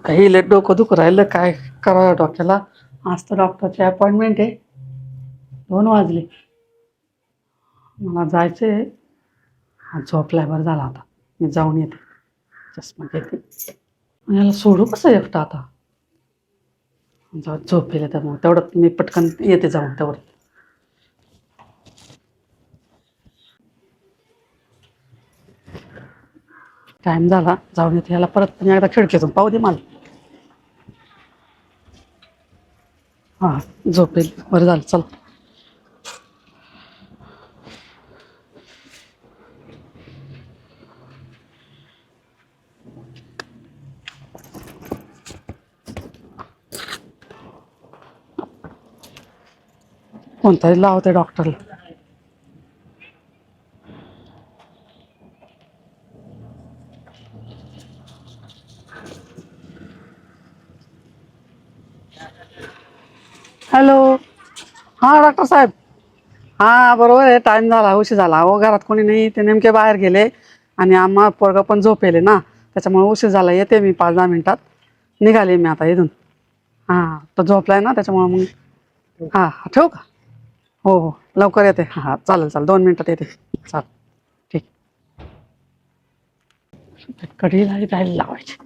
काही लेट डोकं दुखू राहिलं, काय करावं डॉक्टरला. आज तर डॉक्टरची अपॉइंटमेंट आहे. 2 वाजले, मला जायचं आहे. हा झोपलाय, बरं झाला आता मी जाऊन येते. चष्मा घेते. याला सोडू कसं एकटं आता. झोपेल तर मग तेवढं मी पटकन येते जाऊन तेवढं. टाइम झाला, जाऊन येते. याला परत पण एकदा खिडकीतून पाहू दे मला. हां, झोपेल, बरं झालं. चल, कोणताही लावते डॉक्टरला. हॅलो. हां डॉक्टर साहेब. हां बरोबर आहे, टाईम झाला, उशीर झाला. अहो घरात कोणी नाही, ते नेमके बाहेर गेले आणि आम्हा पोरगा पण झोपेले ना, त्याच्यामुळे उशीर झाला. येते मी 5-10 मिनिटात. निघाले मी आता इथून. हां, तो झोपलाय ना त्याच्यामुळे मग. हां हां, ठेवू का? हो हो, लवकर येते. हां हां, चालेल चालेल, 2 मिनिटात येते. चालेल, ठीक. कढी राहायला लावायची.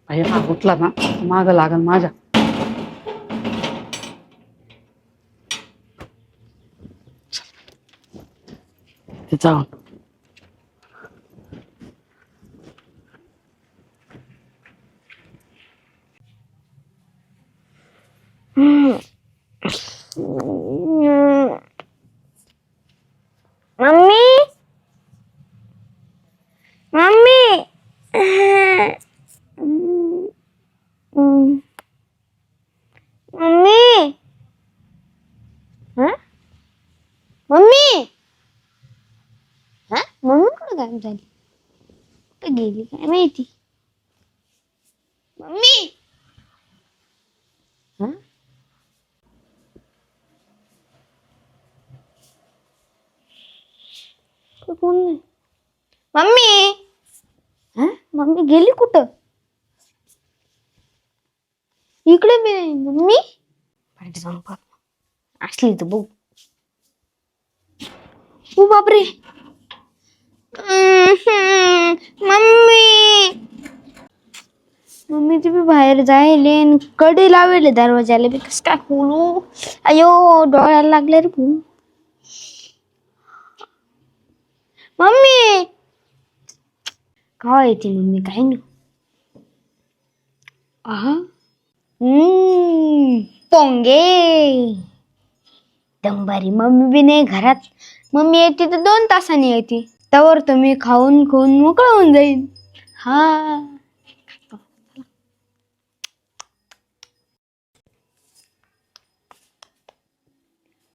बाई हा उठला ना, मागं लागल माझ्या. ते जाऊन mummy mummy mummy mummy mummy कुठं गायब झाली? कुठं गेली काय माहिती. मम्मी कोण नाही. मम्मी मम्मी गेली कुठं? इकडे बी नाही मम्मी. पाठी जाऊन बघ, असली तर बघ. ओ बापरे. मम्मी मम्मी तुम्ही बाहेर जायले आणि कडी लावले दरवाजाला बी. कस काय खोलू? अयो डोळ्याला लागले रे भाऊ. मम्मी काय येते मम्मी काय नाही. आहा पोंगे दंबारी. मम्मी बी नाही घरात. मम्मी येते तर 2 तासांनी येते. त्यावर तर मी खाऊन खाऊन मोकळं होऊन जाईन. हा